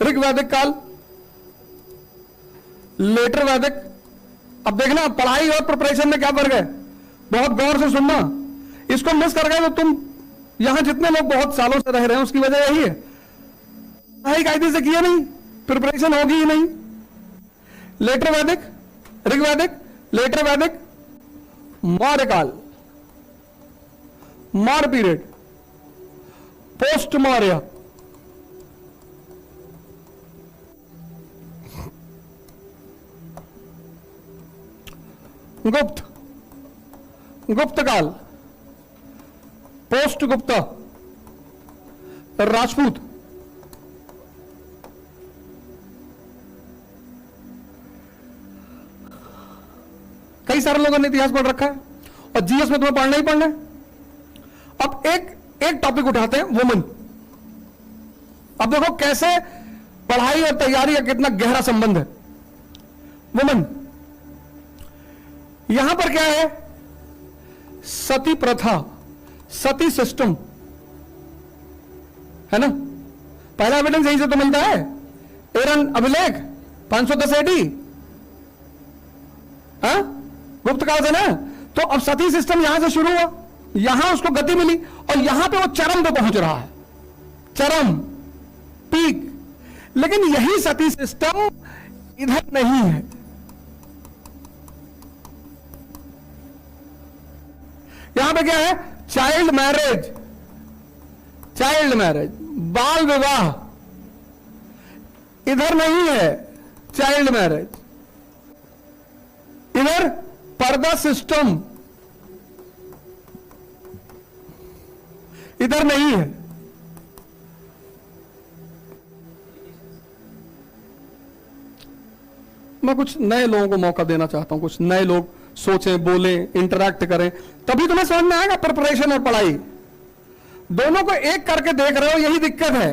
ऋग वैदिक काल, लेटर वैदिक। अब देखना पढ़ाई और प्रिपरेशन में क्या फर्क है, बहुत गौर से सुनना। इसको मिस कर गए तो तुम यहां जितने लोग बहुत सालों से रह रहे हैं उसकी वजह यही है, पढ़ाई कायदे से किया नहीं, प्रिपरेशन होगी ही नहीं। लेटर वैदिक, ऋग वैदिक, लेटर वैदिक, मौर्य काल, मौर्य पीरियड, पोस्ट मौर्य, गुप्त, गुप्त काल, पोस्ट गुप्त, राजपूत। कई सारे लोगों ने इतिहास पढ़ रखा है और जीएस में तुम्हें पढ़ना ही पढ़ना है। अब एक टॉपिक उठाते हैं, वुमन। अब देखो कैसे पढ़ाई और तैयारी का कितना गहरा संबंध है। वुमन, यहां पर क्या है, सती प्रथा, सती सिस्टम है ना। पहला एविडेंस यहीं से तो मिलता है, एरन अभिलेख 510 AD, हाँ, गुप्त काल से ना। तो अब सती सिस्टम यहां से शुरू हुआ, यहां उसको गति मिली और यहां पे वो चरम पे पहुंच रहा है, चरम, पीक। लेकिन यही सती सिस्टम इधर नहीं है। यहां पे क्या है, चाइल्ड मैरिज, चाइल्ड मैरिज, बाल विवाह, इधर नहीं है चाइल्ड मैरिज। इधर पर्दा सिस्टम, इधर नहीं है। मैं कुछ नए लोगों को मौका देना चाहता हूं, कुछ नए लोग सोचें, बोलें, इंटरैक्ट करें, तभी तुम्हें समझ में आएगा। प्रिपरेशन और पढ़ाई दोनों को एक करके देख रहे हो, यही दिक्कत है।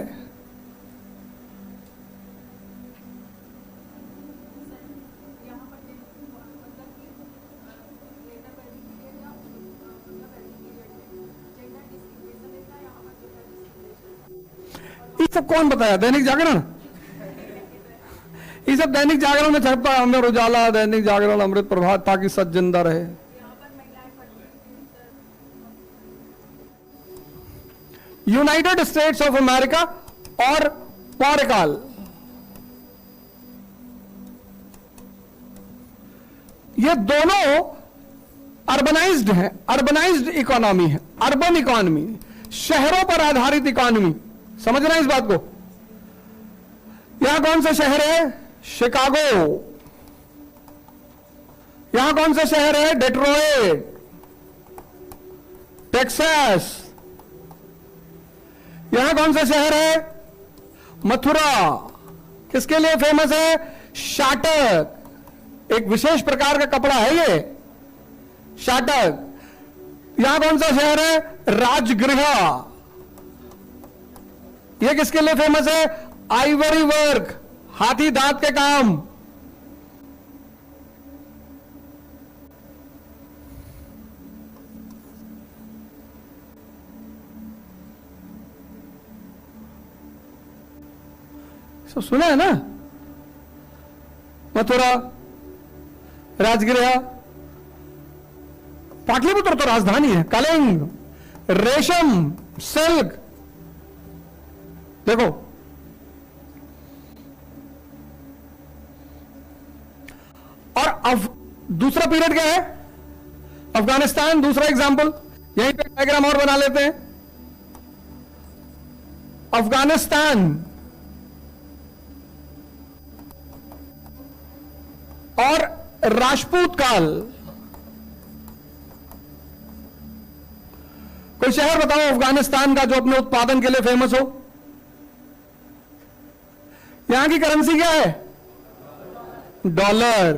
ये सब कौन बताया, दैनिक जागरण? ये सब दैनिक जागरण में छपता है, अमर उजाला, दैनिक जागरण, अमृत प्रभात, ताकि सच जिंदा रहे। यूनाइटेड स्टेट्स ऑफ अमेरिका और मौर्यकाल, ये दोनों अर्बनाइज्ड हैं, अर्बनाइज्ड इकोनॉमी है, अर्बन इकोनॉमी, शहरों पर आधारित इकोनॉमी। समझ रहे हैं इस बात को? यहां कौन सा शहर है, शिकागो। यहां कौन सा शहर है, डेट्रॉइट, टेक्सास। यहां कौन सा शहर है, मथुरा। किसके लिए फेमस है, शाटक, एक विशेष प्रकार का कपड़ा है ये, शाटक। यहां कौन सा शहर है, राजगृह। ये किसके लिए फेमस है, आइवरी वर्क, हाथी दांत के काम। सब सुना है ना, मथुरा, राजगृह, पाटलिपुत्र तो राजधानी है, कलिंग, रेशम, सिल्क। देखो और अब दूसरा पीरियड क्या है, अफगानिस्तान, दूसरा एग्जांपल। यहीं पे डायग्राम और बना लेते हैं। अफगानिस्तान और राजपूत काल। कोई शहर बताओ अफगानिस्तान का जो अपने उत्पादन के लिए फेमस हो। यहां की करेंसी क्या है, डॉलर,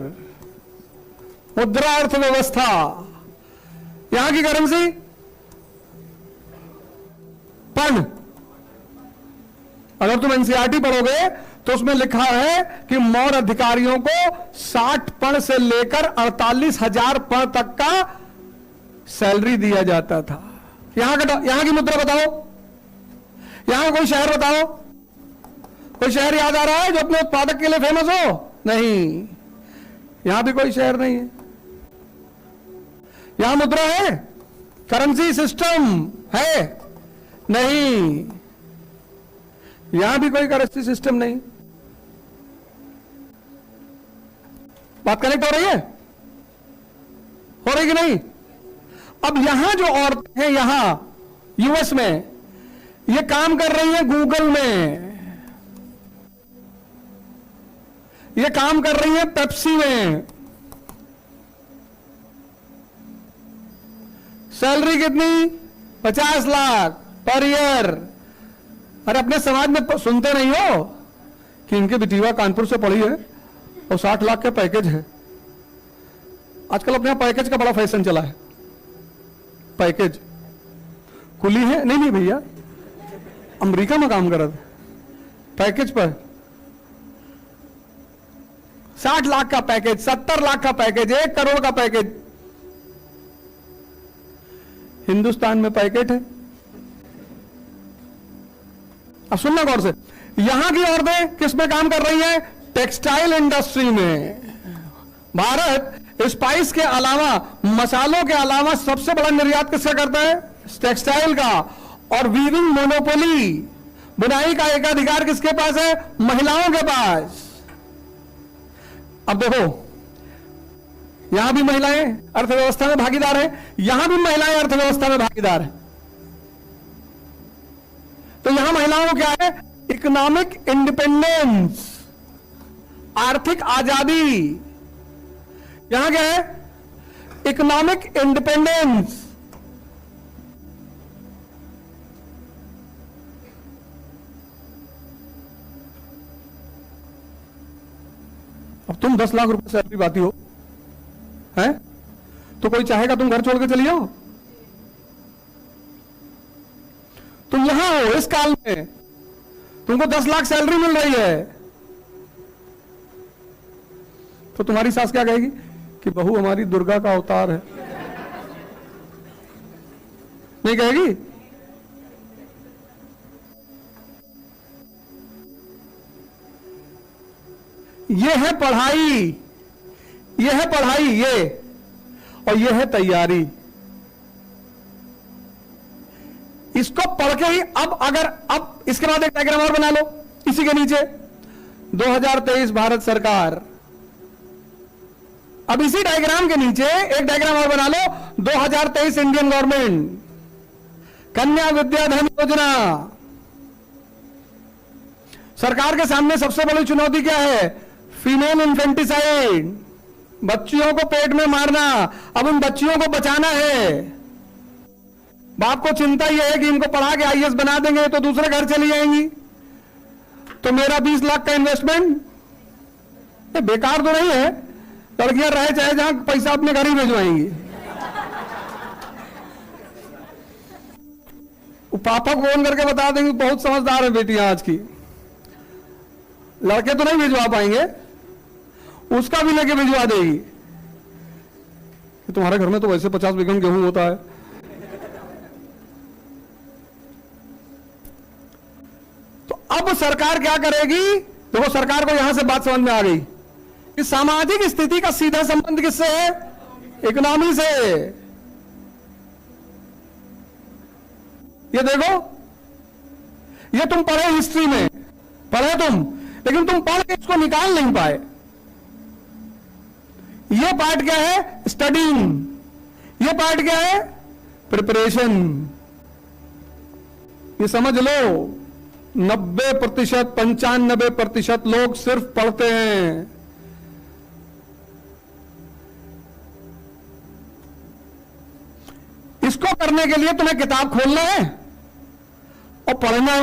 मुद्रा अर्थव्यवस्था। यहां की करेंसी पन। अगर तुम एनसीईआरटी पढ़ोगे तो उसमें लिखा है कि मौर्य अधिकारियों को 60 पण से लेकर 48,000 पण तक का सैलरी दिया जाता था। यहां की मुद्रा बताओ, यहां कोई शहर बताओ, कोई शहर याद आ रहा है जो अपने उत्पादक के लिए फेमस हो? नहीं, यहां भी कोई शहर नहीं है। यहां मुद्रा है, करेंसी सिस्टम है? नहीं, यहां भी कोई करेंसी सिस्टम नहीं। बात कनेक्ट हो रही है? हो रही कि नहीं? अब यहां जो औरतें हैं यहां यूएस में, ये काम कर रही हैं गूगल में, ये काम कर रही हैं पेप्सी में। सैलरी कितनी? 50 लाख पर ईयर। अरे अपने समाज में सुनते नहीं हो कि इनके बिटिया कानपुर से पढ़ी है और 60 लाख का पैकेज है। आजकल अपने यहां पैकेज का बड़ा फैशन चला है। पैकेज कुली है? नहीं भैया, अमेरिका में काम कर रहा था, पैकेज पर 60 लाख का पैकेज, 70 लाख का पैकेज, 1 करोड़ का पैकेज। हिंदुस्तान में पैकेट है। अब सुनना गौर से, यहां की औरतें किस में काम कर रही हैं? टेक्सटाइल इंडस्ट्री में। भारत स्पाइस के अलावा, मसालों के अलावा सबसे बड़ा निर्यात किसका करता है? टेक्सटाइल का। और वीविंग मोनोपोली, बुनाई का एकाधिकार किसके पास है? महिलाओं के पास। अब देखो, यहां भी महिलाएं अर्थव्यवस्था में भागीदार हैं, यहां भी महिलाएं अर्थव्यवस्था में भागीदार हैं। तो यहां महिलाओं को क्या है? इकोनॉमिक इंडिपेंडेंस, आर्थिक आजादी। यहां क्या है? Economic independence. अब तुम 10 लाख रुपए सैलरी पाती हो, हैं? तो कोई चाहेगा तुम घर छोड़ के चली जाओ? तुम यहां हो इस काल में, तुमको 10 लाख सैलरी मिल रही है, तो तुम्हारी सास क्या कहेगी? कि बहू हमारी दुर्गा का अवतार है। नहीं कहेगी? ये है पढ़ाई, ये है पढ़ाई, ये और ये है तैयारी। इसको पढ़ के ही अब इसके बाद एक डायग्राम और बना लो इसी के नीचे, 2023 भारत सरकार। अब इसी डायग्राम के नीचे एक डायग्राम और बना लो, 2023 इंडियन गवर्नमेंट, कन्या विद्याधन योजना। सरकार के सामने सबसे बड़ी चुनौती क्या है? फीमेल इन्फेंटिसाइड, बच्चियों को पेट में मारना। अब उन बच्चियों को बचाना है। बाप को चिंता यह है कि इनको पढ़ा के आईएएस बना देंगे तो दूसरे घर चली जाएंगी, तो मेरा 20 लाख का इन्वेस्टमेंट बेकार तो नहीं है। लड़कियां रहे चाहे जहां, पैसा अपने घर ही भिजवाएंगी। पापा को फोन करके बता देंगे बहुत समझदार है बेटियां आज की। लड़के तो नहीं भिजवा पाएंगे, उसका भी लेके भिजवा देगी कि तुम्हारे घर में तो वैसे 50 बीघा गेहूं होता है। तो अब सरकार क्या करेगी? देखो, सरकार को यहां से बात समझ में आ गई कि सामाजिक स्थिति का सीधा संबंध किससे है? इकोनॉमी से। ये देखो, ये तुम पढ़े हिस्ट्री में, पढ़े तुम, लेकिन तुम पढ़ के इसको निकाल नहीं पाए। ये पार्ट क्या है? स्टडीइंग। ये पार्ट क्या है? प्रिपरेशन। ये समझ लो, 90%, 95% लोग सिर्फ पढ़ते हैं। इसको करने के लिए तुम्हें किताब खोलना है और पढ़ना है,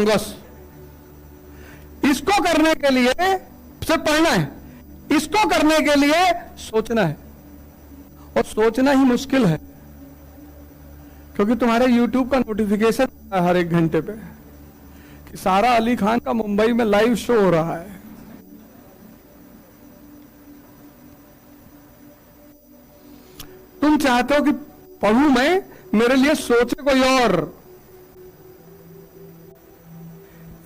बस। इसको करने के लिए सिर्फ पढ़ना है, इसको करने के लिए सोचना है, और सोचना ही मुश्किल है क्योंकि तुम्हारे YouTube का नोटिफिकेशन हर 1 घंटे पे कि सारा अली खान का मुंबई में लाइव शो हो रहा है। तुम चाहते हो कि पढ़ूं मैं, मेरे लिए सोचे कोई और।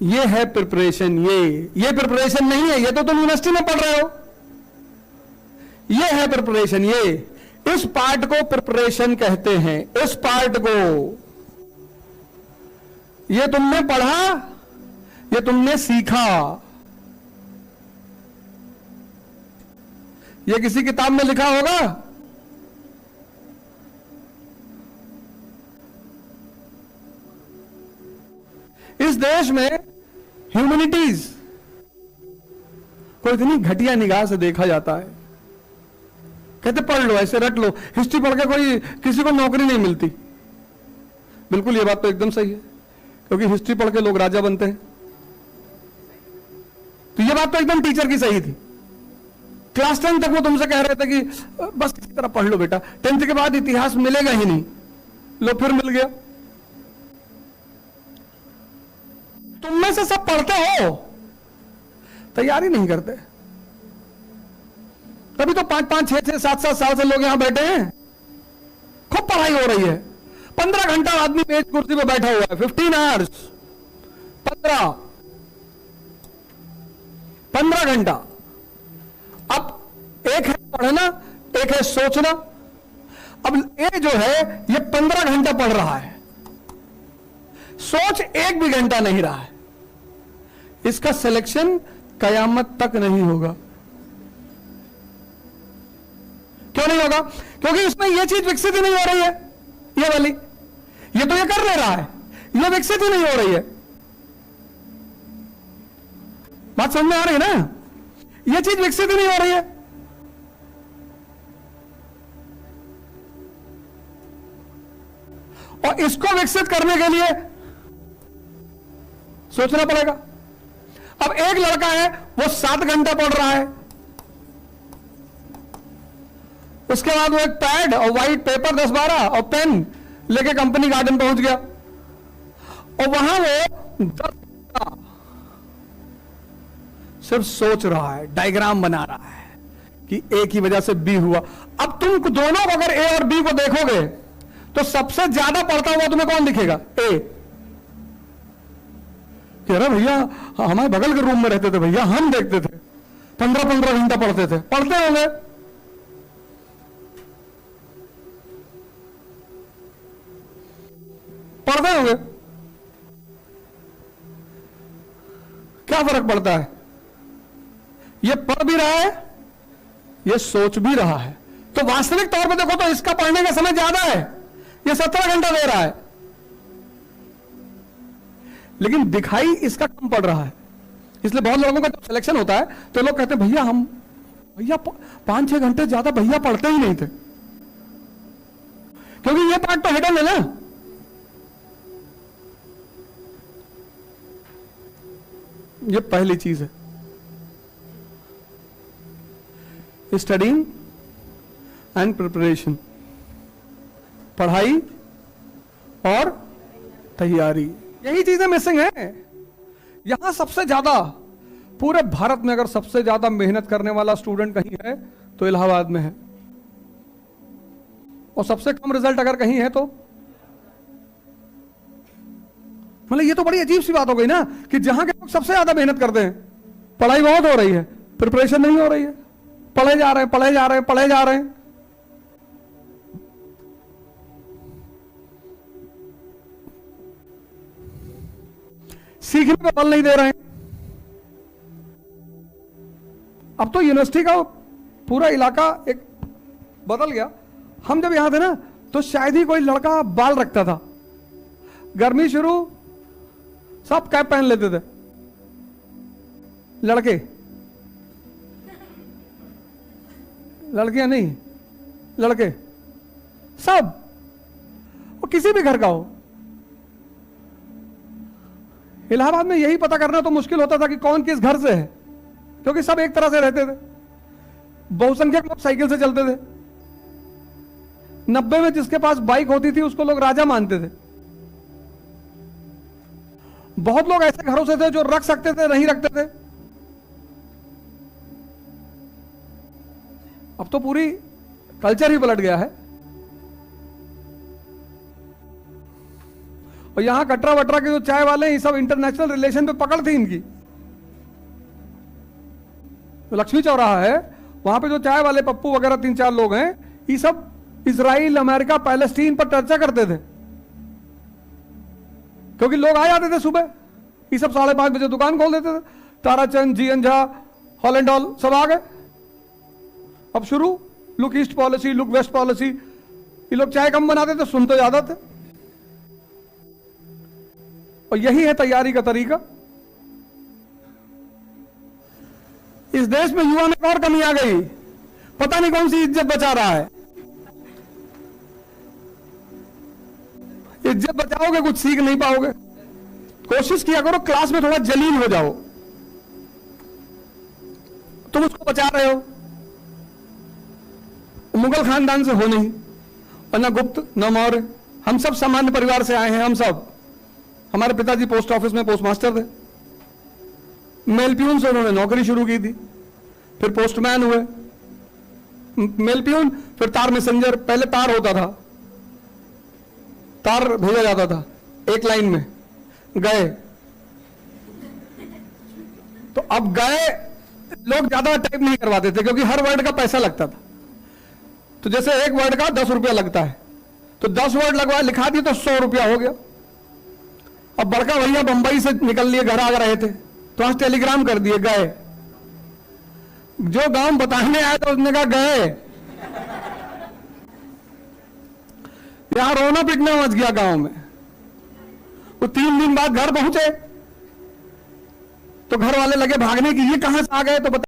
ये है प्रिपरेशन। ये प्रिपरेशन नहीं है, ये तो तुम यूनिवर्सिटी में पढ़ रहे हो। ये है प्रिपरेशन। ये इस पार्ट को प्रिपरेशन कहते हैं। इस पार्ट को ये तुमने पढ़ा, ये तुमने सीखा, ये किसी किताब में लिखा होगा? इस देश में ह्यूमैनिटीज को इतनी घटिया निगाह से देखा जाता है। कहते पढ़ लो, ऐसे रट लो, हिस्ट्री पढ़ के कोई किसी को नौकरी नहीं मिलती। बिल्कुल ये बात तो एकदम सही है, क्योंकि हिस्ट्री पढ़ के लोग राजा बनते हैं। तो ये बात तो एकदम टीचर की सही थी। क्लास 10 तक वो तुमसे कह रहे थे कि बस किसी तरह पढ़ लो बेटा, 10th के बाद इतिहास मिलेगा ही नहीं। लो फिर मिल गया। तुम में से सब पढ़ते हो, तैयारी नहीं करते। तभी तो 5-5, 6-6, 7-7 साल से लोग यहां बैठे हैं। खूब पढ़ाई हो रही है। 15 घंटा आदमी मेज कुर्सी पे बैठा हुआ है। 15 आवर्स, 15 घंटा। अब एक है पढ़ना, एक है सोचना। अब ये जो है ये 15 घंटा पढ़ रहा है, सोच एक भी घंटा नहीं रहा है। इसका सिलेक्शन कयामत तक नहीं होगा। क्यों नहीं होगा? क्योंकि उसमें यह चीज विकसित ही नहीं हो रही है। ये वाली, ये तो ये कर ले रहा है, ये विकसित ही नहीं हो रही है। बात समझ में आ रही है ना? ये चीज विकसित ही नहीं हो रही है। और इसको विकसित करने के लिए सोचना पड़ेगा। अब एक लड़का है, वो 7 घंटा पढ़ रहा है, उसके बाद वो एक पैड और व्हाइट पेपर 10-12 और पेन लेके कंपनी गार्डन पहुंच गया, और वहां वो 10 घंटा सिर्फ सोच रहा है, डायग्राम बना रहा है कि ए की वजह से बी हुआ। अब तुम दोनों अगर ए और बी को देखोगे तो सबसे ज्यादा पढ़ता हुआ तुम्हें कौन दिखेगा? ए। कह रहा भैया हमारे बगल के रूम में रहते थे भैया, हम देखते थे 15-15 घंटा पढ़ते थे। पढ़ते होंगे, पढ़ते होंगे। क्या फर्क पड़ता है? ये पढ़ भी रहा है, ये सोच भी रहा है। तो वास्तविक तौर पे देखो तो इसका पढ़ने का समय ज्यादा है, ये 17 घंटा दे रहा है, लेकिन दिखाई इसका कम पड़ रहा है। इसलिए बहुत लोगों का जब सिलेक्शन होता है तो लोग कहते हैं भैया 5-6 घंटे ज्यादा भैया पढ़ते ही नहीं थे, क्योंकि ये पार्ट तो हिडन है ना। ये पहली चीज है, स्टडीइंग एंड प्रिपरेशन। पढ़ाई और तैयारी, यही चीजें मिसिंग है। यहां सबसे ज्यादा, पूरे भारत में अगर सबसे ज्यादा मेहनत करने वाला स्टूडेंट कहीं है तो इलाहाबाद में है, और सबसे कम रिजल्ट अगर कहीं है तो, मतलब ये तो बड़ी अजीब सी बात हो गई ना कि जहां के लोग सबसे ज्यादा मेहनत करते हैं, पढ़ाई बहुत हो रही है, प्रिपरेशन नहीं हो रही है। पढ़े जा रहे हैं, पढ़े जा रहे हैं, पढ़े जा रहे हैं। सीखने पे बल नहीं दे रहे हैं। अब तो यूनिवर्सिटी का पूरा इलाका एक बदल गया। हम जब यहां थे ना तो शायद ही कोई लड़का बाल रखता था। गर्मी शुरू, सब कैप पहन लेते थे, लड़के, लड़कियां नहीं, लड़के सब, वो किसी भी घर का हो। इलाहाबाद में यही पता करना तो मुश्किल होता था कि कौन किस घर से है, क्योंकि सब एक तरह से रहते थे। बहुसंख्यक लोग साइकिल से चलते थे। 90 में जिसके पास बाइक होती थी उसको लोग राजा मानते थे। बहुत लोग ऐसे घरों से थे जो रख सकते थे, नहीं रखते थे। अब तो पूरी कल्चर ही पलट गया है। और यहां कटरा वटरा के जो चाय वाले हैं, ये सब इंटरनेशनल रिलेशन पे पकड़ थी इनकी। तो लक्ष्मी चौराहा है, वहां पे जो चाय वाले पप्पू वगैरह 3-4 लोग हैं, ये सब इजराइल, अमेरिका, पैलेस्टीन पर चर्चा करते थे, क्योंकि लोग आ जाते थे सुबह, ये सब 5:30 बजे दुकान खोल देते थे। ताराचंद, जीएन झा, हॉलैंड हॉल सब आ गए। अब शुरू look east policy, look west policy. ये लोग चाय कम बनाते थे, सुनते ज्यादा थे। और यही है तैयारी का तरीका। इस देश में युवा में एक और कमी आ गई, पता नहीं कौन सी इज्जत बचा रहा है। इज्जत बचाओगे कुछ सीख नहीं पाओगे। कोशिश किया करो क्लास में थोड़ा जलील हो जाओ, तुम उसको बचा रहे हो। मुगल खानदान से हो नहीं, और न गुप्त न मौर्य, हम सब सामान्य परिवार से आए हैं। हम सब, हमारे पिताजी पोस्ट ऑफिस में पोस्टमास्टर थे, मेल प्यून से उन्होंने नौकरी शुरू की थी, फिर पोस्टमैन हुए, मेल प्यून, फिर तार मैसेंजर। पहले तार होता था, तार भेजा जाता था एक लाइन में, गए। तो अब गए लोग ज्यादा टाइप नहीं करवाते थे, क्योंकि हर वर्ड का पैसा लगता था। तो जैसे एक वर्ड का 10 रुपया लगता है, तो 10 वर्ड लगवा लिखा दिए तो 100 रुपया हो गया। अब बड़का भैया बंबई से निकल लिए, घर आ रहे थे, तो आज टेलीग्राम कर दिए, गए। जो गांव बताने आया तो उसने कहा गए। यहां रोना पिटना मच गया गांव में। वो 3 दिन बाद घर पहुंचे, तो घर वाले लगे भागने की, ये कहां से आ गए, तो